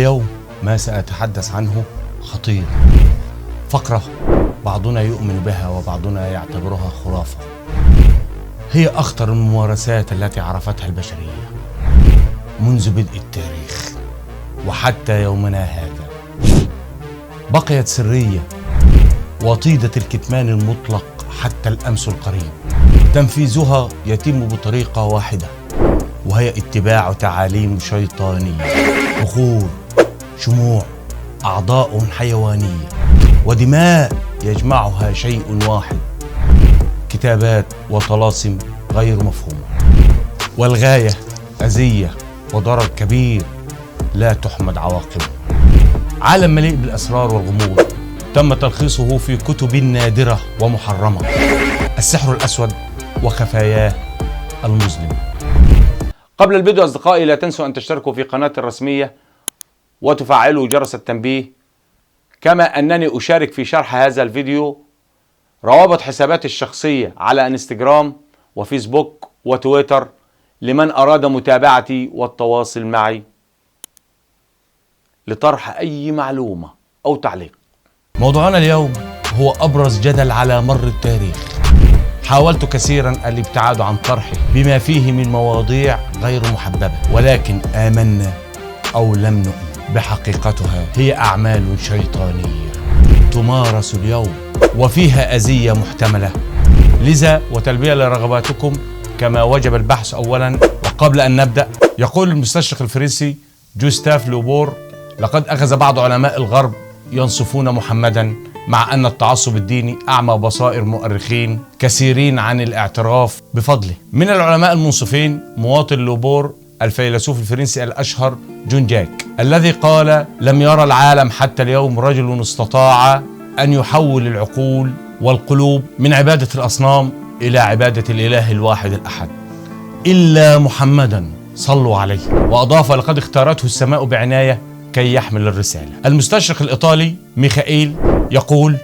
اليوم ما سأتحدث عنه خطير، فقرة بعضنا يؤمن بها وبعضنا يعتبرها خرافة. هي أخطر الممارسات التي عرفتها البشرية منذ بدء التاريخ وحتى يومنا هذا. بقيت سرية وطيدة الكتمان المطلق حتى الأمس القريب. تنفيذها يتم بطريقة واحدة، وهي اتباع تعاليم شيطانية. بخور، شموع، أعضاء حيوانية ودماء يجمعها شيء واحد، كتابات وطلاسم غير مفهومة، والغاية أذية وضرر كبير لا تحمد عواقبه. عالم مليء بالأسرار والغموض تم تلخيصه في كتب نادرة ومحرمة. السحر الأسود وخفاياه المظلمة. قبل الفيديو أصدقائي لا تنسوا أن تشتركوا في قناتي الرسمية وتفعلوا جرس التنبيه، كما أنني أشارك في شرح هذا الفيديو روابط حساباتي الشخصية على انستجرام وفيسبوك وتويتر لمن أراد متابعتي والتواصل معي لطرح أي معلومة أو تعليق. موضوعنا اليوم هو أبرز جدل على مر التاريخ. حاولت كثيرا الابتعاد عن طرحه بما فيه من مواضيع غير محببة، ولكن آمنا أو لم نؤمن بحقيقتها هي أعمال شيطانية تمارس اليوم وفيها أذية محتملة. لذا وتلبية لرغباتكم كما وجب البحث أولا. وقبل أن نبدأ، يقول المستشرق الفرنسي جوستاف لوبور: لقد أخذ بعض علماء الغرب ينصفون محمدا، مع أن التعصب الديني أعمى بصائر مؤرخين كثيرين عن الاعتراف بفضله. من العلماء المنصفين مواطن لوبور الفيلسوف الفرنسي الأشهر جون جاك، الذي قال: لم يرى العالم حتى اليوم رجل استطاع أن يحول العقول والقلوب من عبادة الأصنام إلى عبادة الإله الواحد الأحد إلا محمدا صلوا عليه. وأضاف: لقد اختارته السماء بعناية كي يحمل الرسالة. المستشرق الإيطالي ميخائيل يقول: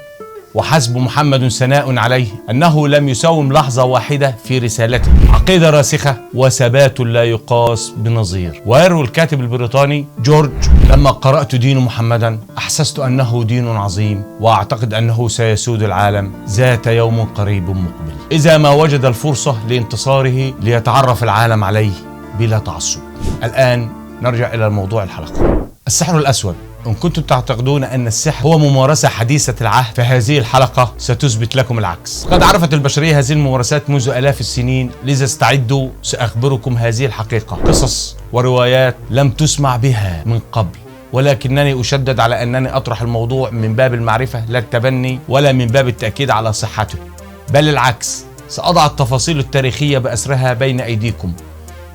وحسب محمد ثناء عليه أنه لم يساوم لحظة واحدة في رسالته، عقيدة راسخة وثبات لا يقاس بنظير. ويروي الكاتب البريطاني جورج: لما قرأت دين محمدا أحسست أنه دين عظيم، وأعتقد أنه سيسود العالم ذات يوم قريب مقبل إذا ما وجد الفرصة لانتصاره ليتعرف العالم عليه بلا تعصب. الآن نرجع إلى موضوع الحلقة. السحر الأسود. إن كنتم تعتقدون أن السحر هو ممارسة حديثة العهد، فهذه الحلقة ستثبت لكم العكس. قد عرفت البشرية هذه الممارسات منذ آلاف السنين، لذا استعدوا سأخبركم هذه الحقيقة. قصص وروايات لم تسمع بها من قبل، ولكنني أشدد على أنني أطرح الموضوع من باب المعرفة لا التبني، ولا من باب التأكيد على صحته، بل العكس. سأضع التفاصيل التاريخية بأسرها بين أيديكم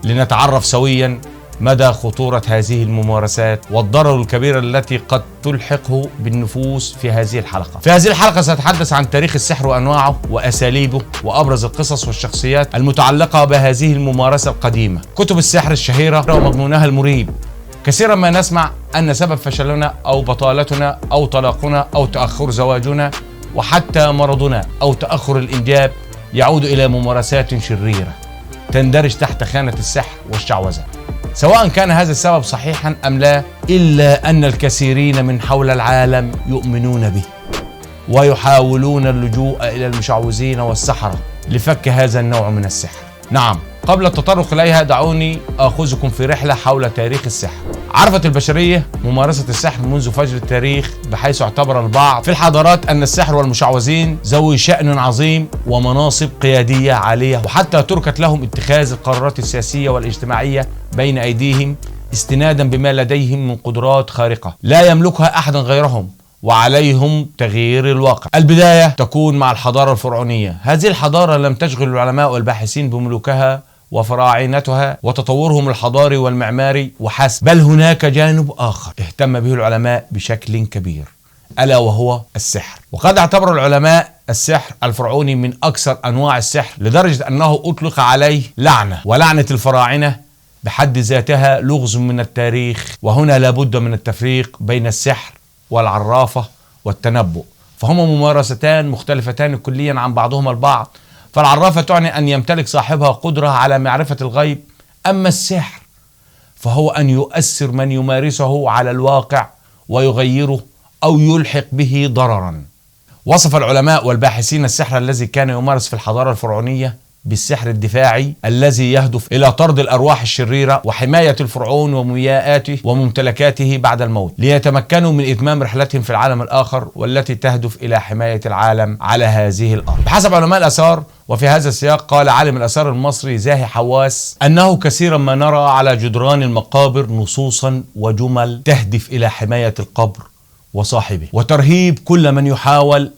لنتعرف سويا مدى خطورة هذه الممارسات والضرر الكبير التي قد تلحقه بالنفوس. في هذه الحلقة سأتحدث عن تاريخ السحر وأنواعه وأساليبه وأبرز القصص والشخصيات المتعلقة بهذه الممارسة القديمة، كتب السحر الشهيرة ومضمونها المريب. كثيرا ما نسمع أن سبب فشلنا أو بطالتنا أو طلاقنا أو تأخر زواجنا وحتى مرضنا أو تأخر الإنجاب يعود إلى ممارسات شريرة تندرج تحت خانة السحر والشعوذة. سواء كان هذا السبب صحيحا أم لا، إلا أن الكثيرين من حول العالم يؤمنون به ويحاولون اللجوء إلى المشعوذين والسحرة لفك هذا النوع من السحر. نعم، قبل التطرق إليها دعوني آخذكم في رحلة حول تاريخ السحر. عرفت البشرية ممارسة السحر منذ فجر التاريخ، بحيث اعتبر البعض في الحضارات أن السحر والمشعوذين ذوي شأن عظيم ومناصب قيادية عالية، وحتى تركت لهم اتخاذ القرارات السياسية والاجتماعية بين أيديهم استنادا بما لديهم من قدرات خارقة لا يملكها أحد غيرهم، وعليهم تغيير الواقع. البداية تكون مع الحضارة الفرعونية. هذه الحضارة لم تشغل العلماء والباحثين بملوكها وفراعنتها وتطورهم الحضاري والمعماري وحسب، بل هناك جانب آخر اهتم به العلماء بشكل كبير، ألا وهو السحر. وقد اعتبر العلماء السحر الفرعوني من أكثر أنواع السحر، لدرجة أنه أطلق عليه لعنة، ولعنة الفراعنة بحد ذاتها لغز من التاريخ. وهنا لابد من التفريق بين السحر والعرافة والتنبؤ، فهما ممارستان مختلفتان كليا عن بعضهما البعض. فالعرافة تعني أن يمتلك صاحبها قدرة على معرفة الغيب، أما السحر فهو أن يؤثر من يمارسه على الواقع ويغيره أو يلحق به ضررا. وصف العلماء والباحثين السحر الذي كان يمارس في الحضارة الفرعونية بالسحر الدفاعي الذي يهدف إلى طرد الأرواح الشريرة وحماية الفرعون ومياءاته وممتلكاته بعد الموت ليتمكنوا من إتمام رحلتهم في العالم الآخر والتي تهدف إلى حماية العالم على هذه الأرض. بحسب علماء الآثار، وفي هذا السياق قال عالم الآثار المصري زاهي حواس أنه كثيرا ما نرى على جدران المقابر نصوصا وجمل تهدف إلى حماية القبر وصاحبه وترهيب كل من يحاول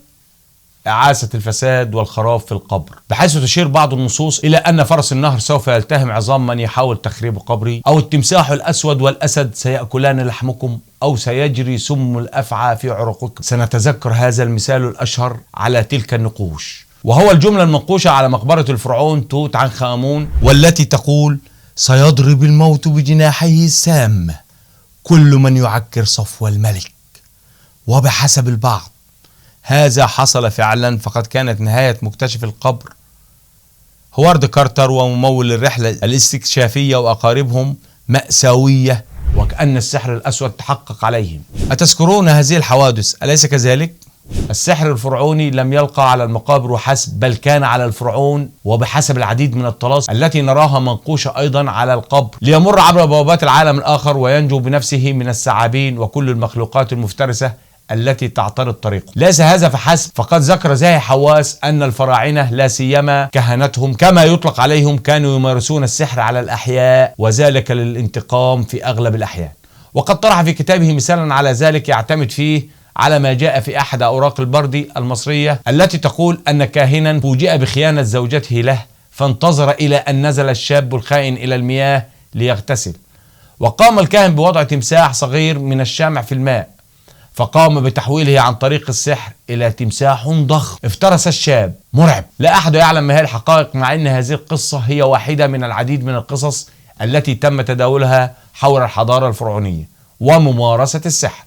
إعاسة الفساد والخراب في القبر، بحيث تشير بعض النصوص إلى أن فرس النهر سوف يلتهم عظام من يحاول تخريب قبري، أو التمساح الأسود والأسد سيأكلان لحمكم، أو سيجري سم الأفعى في عروقكم. سنتذكر هذا المثال الأشهر على تلك النقوش، وهو الجملة المنقوشة على مقبرة الفرعون توت عنخ آمون، والتي تقول: سيضرب الموت بجناحيه السامة كل من يعكر صفو الملك. وبحسب البعض هذا حصل فعلا، فقد كانت نهاية مكتشف القبر هوارد كارتر وممول الرحلة الاستكشافية وأقاربهم مأساوية، وكأن السحر الأسود تحقق عليهم. أتذكرون هذه الحوادث أليس كذلك؟ السحر الفرعوني لم يلقى على المقابر وحسب، بل كان على الفرعون، وبحسب العديد من الطلاسم التي نراها منقوشة أيضا على القبر ليمر عبر بوابات العالم الآخر وينجو بنفسه من الثعابين وكل المخلوقات المفترسة التي تعترض طريقه. ليس هذا فحسب، فقد ذكر زاهي حواس أن الفراعنة لا سيما كهنتهم كما يطلق عليهم كانوا يمارسون السحر على الأحياء، وذلك للانتقام في أغلب الأحيان. وقد طرح في كتابه مثالا على ذلك يعتمد فيه على ما جاء في أحد أوراق البردي المصرية التي تقول أن كاهنا فوجئ بخيانة زوجته له، فانتظر إلى أن نزل الشاب الخائن إلى المياه ليغتسل، وقام الكاهن بوضع تمساح صغير من الشمع في الماء، فقام بتحويله عن طريق السحر إلى تمساح ضخم افترس الشاب مرعب. لا أحد يعلم ما هي الحقائق، مع أن هذه القصة هي واحدة من العديد من القصص التي تم تداولها حول الحضارة الفرعونية وممارسة السحر.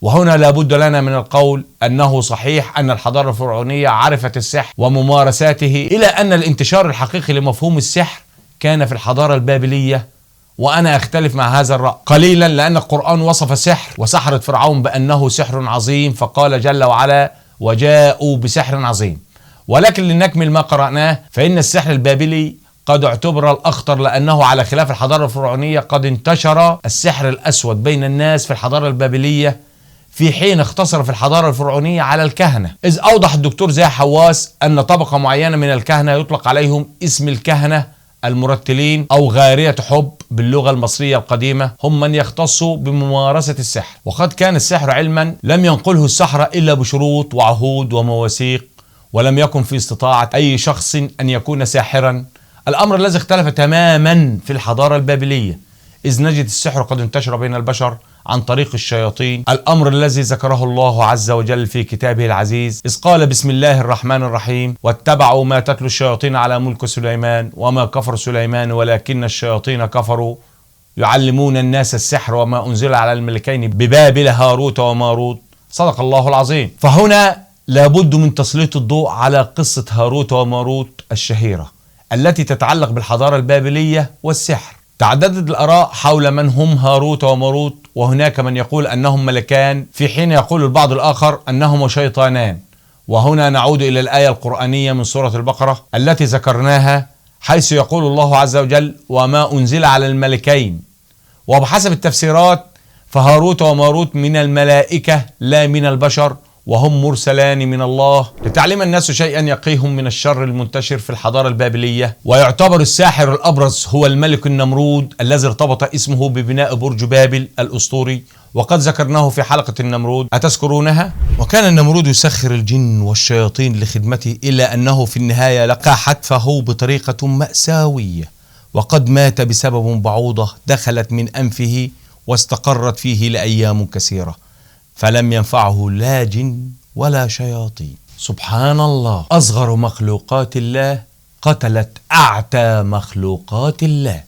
وهنا لابد لنا من القول أنه صحيح أن الحضارة الفرعونية عرفت السحر وممارساته، إلى أن الانتشار الحقيقي لمفهوم السحر كان في الحضارة البابلية، وأنا أختلف مع هذا الرأي قليلا، لأن القرآن وصف سحر وسحرة فرعون بأنه سحر عظيم، فقال جل وعلا: وجاءوا بسحر عظيم. ولكن لنكمل ما قرأناه، فإن السحر البابلي قد اعتبر الأخطر، لأنه على خلاف الحضارة الفرعونية قد انتشر السحر الأسود بين الناس في الحضارة البابلية، في حين اختصر في الحضارة الفرعونية على الكهنة. إذ أوضح الدكتور زاهي حواس أن طبقة معينة من الكهنة يطلق عليهم اسم الكهنة المرتلين أو غارية حب باللغة المصرية القديمة، هم من يختصوا بممارسة السحر. وقد كان السحر علما لم ينقله السحرة إلا بشروط وعهود ومواثيق، ولم يكن في استطاعة أي شخص أن يكون ساحرا، الأمر الذي اختلف تماما في الحضارة البابلية، إذ نجد السحر قد انتشر بين البشر عن طريق الشياطين، الأمر الذي ذكره الله عز وجل في كتابه العزيز، إذ قال: بسم الله الرحمن الرحيم: واتبعوا ما تتلو الشياطين على ملك سليمان وما كفر سليمان ولكن الشياطين كفروا يعلمون الناس السحر وما أنزل على الملكين ببابل هاروت وماروت. صدق الله العظيم. فهنا لابد من تسليط الضوء على قصة هاروت وماروت الشهيرة التي تتعلق بالحضارة البابلية والسحر. تعددت الآراء حول من هم هاروت وماروت، وهناك من يقول أنهم ملكان، في حين يقول البعض الآخر أنهم شيطانان. وهنا نعود إلى الآية القرآنية من سورة البقرة التي ذكرناها، حيث يقول الله عز وجل: وما أنزل على الملكين. وبحسب التفسيرات فهاروت وماروت من الملائكة لا من البشر، وهم مرسلان من الله لتعلم الناس شيئا يقيهم من الشر المنتشر في الحضارة البابلية. ويعتبر الساحر الأبرز هو الملك النمرود الذي ارتبط اسمه ببناء برج بابل الأسطوري، وقد ذكرناه في حلقة النمرود، أتذكرونها؟ وكان النمرود يسخر الجن والشياطين لخدمته، إلى أنه في النهاية لقى حتفه بطريقة مأساوية، وقد مات بسبب بعوضة دخلت من أنفه واستقرت فيه لأيام كثيرة، فلم ينفعه لا جن ولا شياطين. سبحان الله، أصغر مخلوقات الله قتلت أعتى مخلوقات الله،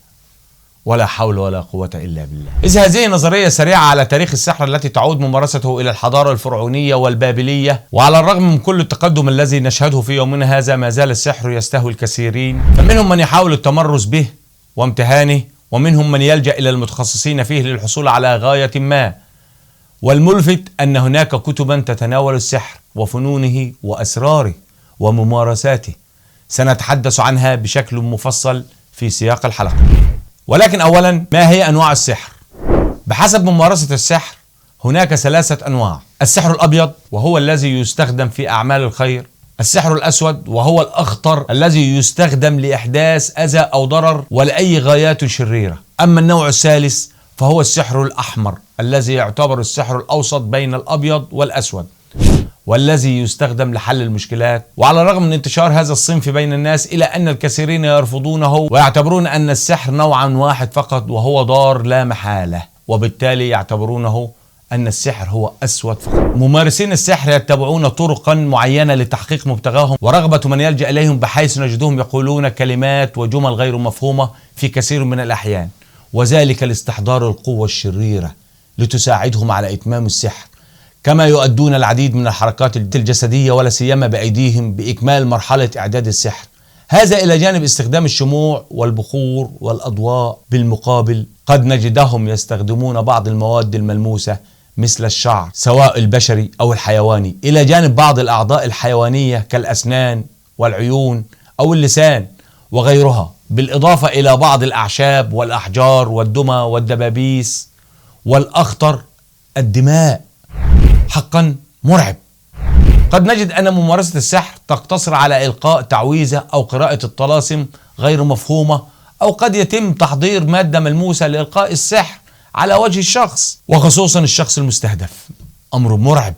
ولا حول ولا قوة إلا بالله. إذ هذه نظرية سريعة على تاريخ السحر التي تعود ممارسته إلى الحضارة الفرعونية والبابلية، وعلى الرغم من كل التقدم الذي نشهده في يومنا هذا، ما زال السحر يستهوي الكثيرين، فمنهم من يحاول التمرس به وامتهانه، ومنهم من يلجأ إلى المتخصصين فيه للحصول على غاية ما. والملفت أن هناك كتبا تتناول السحر وفنونه وأسراره وممارساته، سنتحدث عنها بشكل مفصل في سياق الحلقة. ولكن أولا، ما هي أنواع السحر؟ بحسب ممارسة السحر هناك 3 أنواع: السحر الأبيض وهو الذي يستخدم في أعمال الخير، السحر الأسود وهو الأخطر الذي يستخدم لإحداث أذى أو ضرر ولأي غايات شريرة، أما النوع الثالث فهو السحر الأحمر الذي يعتبر السحر الأوسط بين الأبيض والأسود، والذي يستخدم لحل المشكلات. وعلى الرغم من انتشار هذا الصنف بين الناس إلا أن الكثيرين يرفضونه ويعتبرون أن السحر نوعا واحد فقط وهو ضار لا محالة، وبالتالي يعتبرونه أن السحر هو أسود فقط. ممارسين السحر يتبعون طرقا معينة لتحقيق مبتغاهم ورغبة من يلجأ إليهم، بحيث نجدهم يقولون كلمات وجمل غير مفهومة في كثير من الأحيان، وذلك لاستحضار القوة الشريرة لتساعدهم على إتمام السحر، كما يؤدون العديد من الحركات الجسدية ولا سيما بأيديهم بإكمال مرحلة إعداد السحر. هذا إلى جانب استخدام الشموع والبخور والأضواء. بالمقابل قد نجدهم يستخدمون بعض المواد الملموسة مثل الشعر سواء البشري أو الحيواني، إلى جانب بعض الأعضاء الحيوانية كالأسنان والعيون أو اللسان وغيرها، بالإضافة إلى بعض الأعشاب والأحجار والدمى والدبابيس، والأخطر الدماء. حقا مرعب. قد نجد أن ممارسة السحر تقتصر على إلقاء تعويذة أو قراءة الطلاسم غير مفهومة، أو قد يتم تحضير مادة ملموسة لإلقاء السحر على وجه الشخص وخصوصا الشخص المستهدف. أمر مرعب.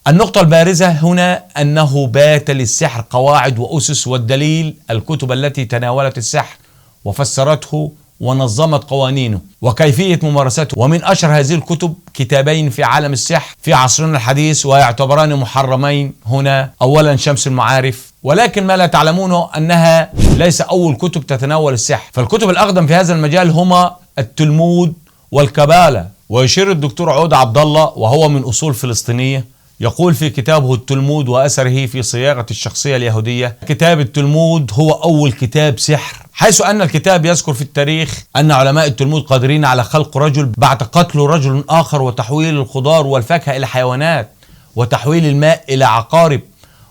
النقطة البارزة هنا أنه بات للسحر قواعد وأسس، والدليل الكتب التي تناولت السحر وفسرته ونظمت قوانينه وكيفية ممارسته. ومن أشهر هذه الكتب كتابين في عالم السحر في عصرنا الحديث ويعتبران محرمين هنا. أولا شمس المعارف، ولكن ما لا تعلمونه أنها ليس أول كتب تتناول السحر، فالكتب الأقدم في هذا المجال هما التلمود والكبالة. ويشير الدكتور عود عبد الله وهو من أصول فلسطينية، يقول في كتابه التلمود وأثره في صياغة الشخصية اليهودية: كتاب التلمود هو أول كتاب سحر، حيث أن الكتاب يذكر في التاريخ أن علماء التلمود قادرين على خلق رجل بعد قتل رجل آخر، وتحويل الخضار والفاكهة إلى حيوانات، وتحويل الماء إلى عقارب،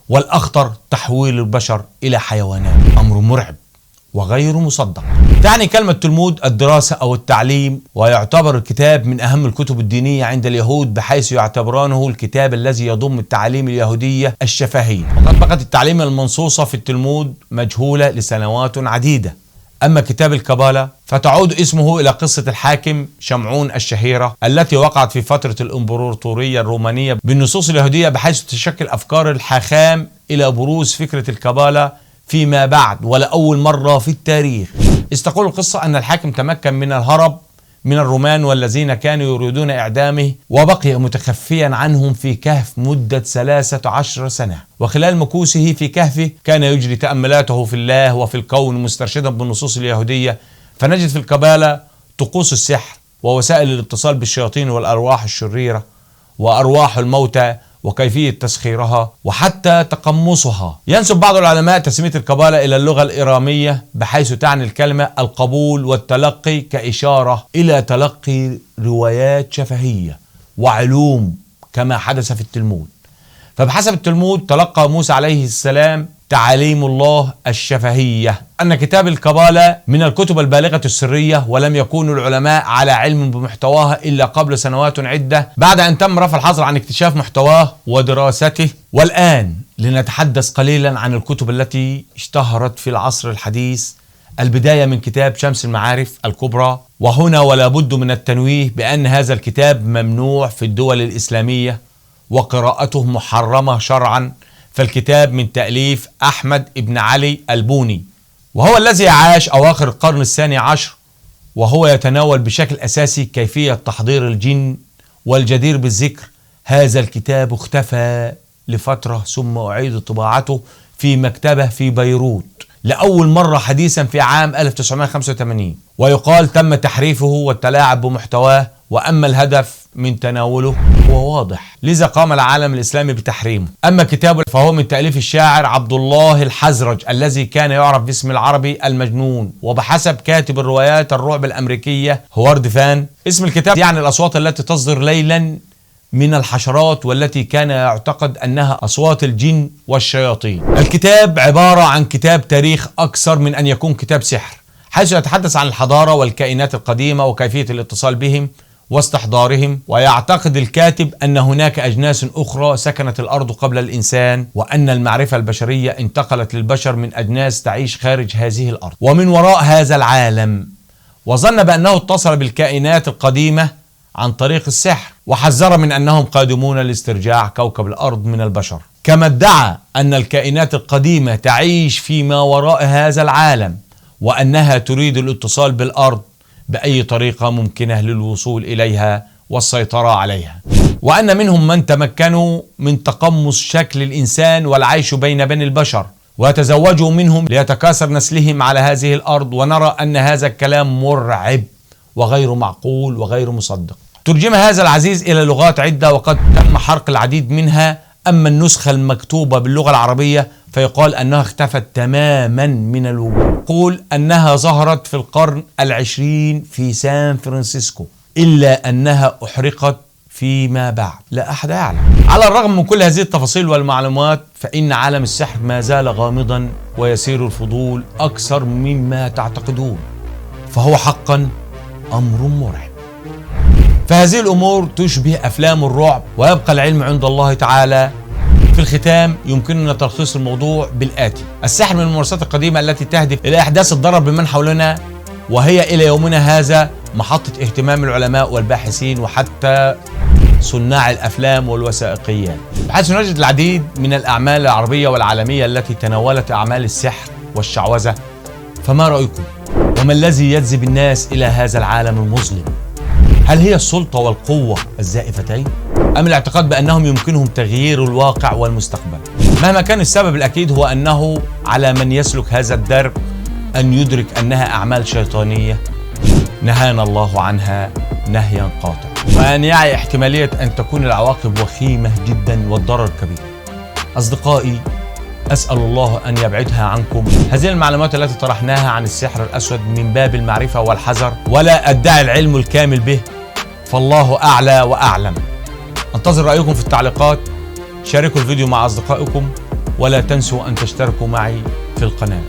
والأخطر تحويل البشر إلى حيوانات. أمر مرعب وغير مصدق. تعني كلمة تلمود الدراسة أو التعليم، ويعتبر الكتاب من أهم الكتب الدينية عند اليهود، بحيث يعتبرانه الكتاب الذي يضم التعاليم اليهودية الشفهية. وقد بقت التعليم المنصوصة في التلمود مجهولة لسنوات عديدة. أما كتاب الكبالة فتعود اسمه إلى قصة الحاكم شمعون الشهيرة التي وقعت في فترة الإمبراطورية الرومانية بالنصوص اليهودية، بحيث تشكل أفكار الحاخام إلى بروز فكرة الكبالة فيما بعد ولأول مرة في التاريخ. استقول القصة أن الحاكم تمكن من الهرب من الرومان والذين كانوا يريدون إعدامه، وبقي متخفيا عنهم في كهف مدة 13 سنة، وخلال مكوسه في كهفه كان يجري تأملاته في الله وفي الكون مسترشدا بالنصوص اليهودية. فنجد في الكبالة طقوس السحر ووسائل الاتصال بالشياطين والأرواح الشريرة وأرواح الموتى وكيفية تسخيرها وحتى تقمصها. ينسب بعض العلماء تسمية الكبالة إلى اللغة الإيرامية، بحيث تعني الكلمة القبول والتلقي، كإشارة إلى تلقي روايات شفهية وعلوم كما حدث في التلمود. فبحسب التلمود تلقى موسى عليه السلام تعاليم الله الشفهية، أن كتاب الكبالة من الكتب البالغة السرية، ولم يكون العلماء على علم بمحتواها إلا قبل سنوات عدة بعد أن تم رفع الحظر عن اكتشاف محتواه ودراسته. والآن لنتحدث قليلا عن الكتب التي اشتهرت في العصر الحديث، البداية من كتاب شمس المعارف الكبرى. وهنا ولا بد من التنويه بأن هذا الكتاب ممنوع في الدول الإسلامية وقراءته محرمة شرعا، فالكتاب من تأليف أحمد بن علي البوني، وهو الذي عاش أواخر القرن الثاني عشر، وهو يتناول بشكل أساسي كيفية تحضير الجن. والجدير بالذكر هذا الكتاب اختفى لفترة ثم أعيد طباعته في مكتبة في بيروت لأول مرة حديثا في عام 1985، ويقال تم تحريفه والتلاعب بمحتواه. وأما الهدف من تناوله هو واضح، لذا قام العالم الإسلامي بتحريمه. أما كتابه فهو من تأليف الشاعر عبد الله الحزرج الذي كان يعرف باسم العربي المجنون، وبحسب كاتب الروايات الرعب الأمريكية هوارد فان اسم الكتاب يعني الأصوات التي تصدر ليلا من الحشرات والتي كان يعتقد أنها أصوات الجن والشياطين. الكتاب عبارة عن كتاب تاريخ أكثر من أن يكون كتاب سحر، حيث يتحدث عن الحضارة والكائنات القديمة وكيفية الاتصال بهم واستحضارهم. ويعتقد الكاتب أن هناك أجناس أخرى سكنت الأرض قبل الإنسان، وأن المعرفة البشرية انتقلت للبشر من أجناس تعيش خارج هذه الأرض ومن وراء هذا العالم، وظن بأنه اتصل بالكائنات القديمة عن طريق السحر، وحذر من أنهم قادمون لاسترجاع كوكب الأرض من البشر. كما ادعى أن الكائنات القديمة تعيش فيما وراء هذا العالم، وأنها تريد الاتصال بالأرض بأي طريقة ممكنة للوصول إليها والسيطرة عليها، وأن منهم من تمكنوا من تقمص شكل الإنسان والعيش بين بني البشر ويتزوجوا منهم ليتكاثر نسلهم على هذه الأرض. ونرى أن هذا الكلام مرعب وغير معقول وغير مصدق. ترجم هذا العزيز إلى لغات عدة وقد تم حرق العديد منها. أما النسخة المكتوبة باللغة العربية فيقال أنها اختفت تماما من الوجود، يقول أنها ظهرت في القرن العشرين في سان فرانسيسكو، إلا أنها أحرقت فيما بعد، لا أحد يعلم. على الرغم من كل هذه التفاصيل والمعلومات فإن عالم السحر ما زال غامضا ويسير الفضول أكثر مما تعتقدون، فهو حقا أمر مرعب. فهذه الأمور تشبه أفلام الرعب، ويبقى العلم عند الله تعالى. في الختام يمكننا تلخيص الموضوع بالآتي: السحر من الممارسات القديمة التي تهدف إلى إحداث الضرر بمن حولنا، وهي إلى يومنا هذا محطة اهتمام العلماء والباحثين وحتى صناع الأفلام والوثائقيات، بحيث نجد العديد من الأعمال العربية والعالمية التي تناولت أعمال السحر والشعوذة. فما رأيكم؟ وما الذي يجذب الناس إلى هذا العالم المظلم؟ هل هي السلطة والقوة الزائفتين؟ أم الاعتقاد بأنهم يمكنهم تغيير الواقع والمستقبل؟ مهما كان السبب الأكيد هو أنه على من يسلك هذا الدرب أن يدرك أنها أعمال شيطانية نهانا الله عنها نهيا قاطع، وأن يعي احتمالية أن تكون العواقب وخيمة جدا والضرر كبير. أصدقائي، أسأل الله أن يبعدها عنكم هذه المعلومات التي طرحناها عن السحر الأسود من باب المعرفة والحذر، ولا أدعي العلم الكامل به، فالله أعلى وأعلم. انتظر رأيكم في التعليقات، شاركوا الفيديو مع أصدقائكم، ولا تنسوا أن تشتركوا معي في القناة.